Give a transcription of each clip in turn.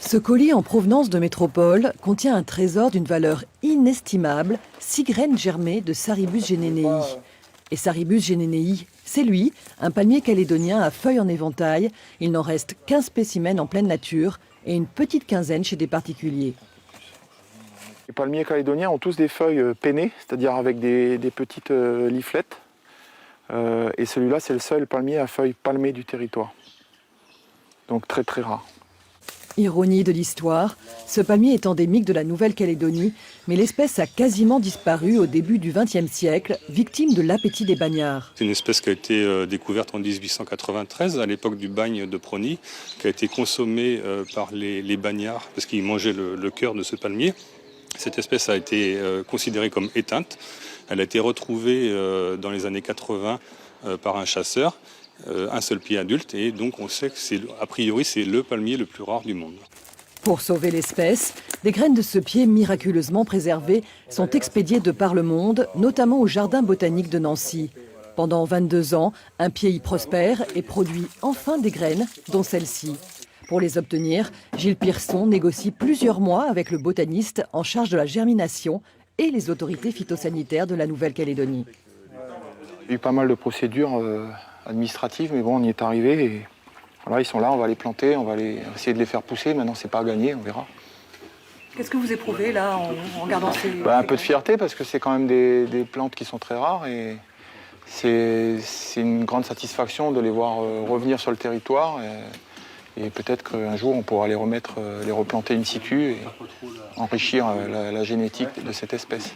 Ce colis en provenance de métropole contient un trésor d'une valeur inestimable, 6 graines germées de Saribus genenei. Et Saribus genenei, c'est lui, un palmier calédonien à feuilles en éventail. Il n'en reste qu'1 spécimen en pleine nature et une petite quinzaine chez des particuliers. Les palmiers calédoniens ont tous des feuilles pennées, c'est-à-dire avec des petites leaflets. Et celui-là, c'est le seul palmier à feuilles palmées du territoire. Donc très très rare. Ironie de l'histoire, ce palmier est endémique de la Nouvelle-Calédonie, mais l'espèce a quasiment disparu au début du XXe siècle, victime de l'appétit des bagnards. C'est une espèce qui a été découverte en 1893, à l'époque du bagne de Prony, qui a été consommée par les bagnards parce qu'ils mangeaient le cœur de ce palmier. Cette espèce a été considérée comme éteinte. Elle a été retrouvée dans les années 80 par un chasseur. Un seul pied adulte, et donc on sait que a priori c'est le palmier le plus rare du monde. Pour sauver l'espèce, des graines de ce pied miraculeusement préservées sont expédiées de par le monde, notamment au Jardin botanique de Nancy. Pendant 22 ans, un pied y prospère et produit enfin des graines, dont celle-ci. Pour les obtenir, Gilles Pierson négocie plusieurs mois avec le botaniste en charge de la germination et les autorités phytosanitaires de la Nouvelle-Calédonie. Il y a eu pas mal de procédures administratives, mais bon, on y est arrivé et voilà, ils sont là, on va les planter, on va essayer de les faire pousser. Maintenant, c'est pas gagné, on verra. Qu'est-ce que vous éprouvez là en regardant ces... Un peu de fierté parce que c'est quand même des plantes qui sont très rares et c'est une grande satisfaction de les voir revenir sur le territoire et peut-être qu'un jour on pourra les replanter in situ et enrichir la génétique de cette espèce.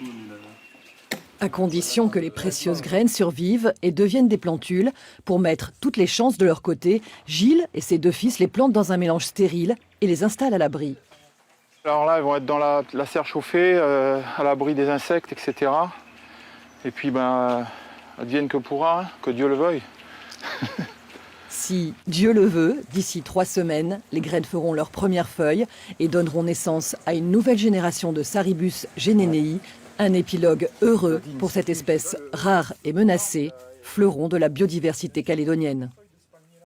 À condition que les précieuses graines survivent et deviennent des plantules. Pour mettre toutes les chances de leur côté, Gilles et ses 2 fils les plantent dans un mélange stérile et les installent à l'abri. Alors là, ils vont être dans la serre chauffée, à l'abri des insectes, etc. Et puis, advienne que pourra, que Dieu le veuille. Si Dieu le veut, d'ici 3 semaines, les graines feront leurs premières feuilles et donneront naissance à une nouvelle génération de Saribus genenei. Un épilogue heureux pour cette espèce rare et menacée, fleuron de la biodiversité calédonienne.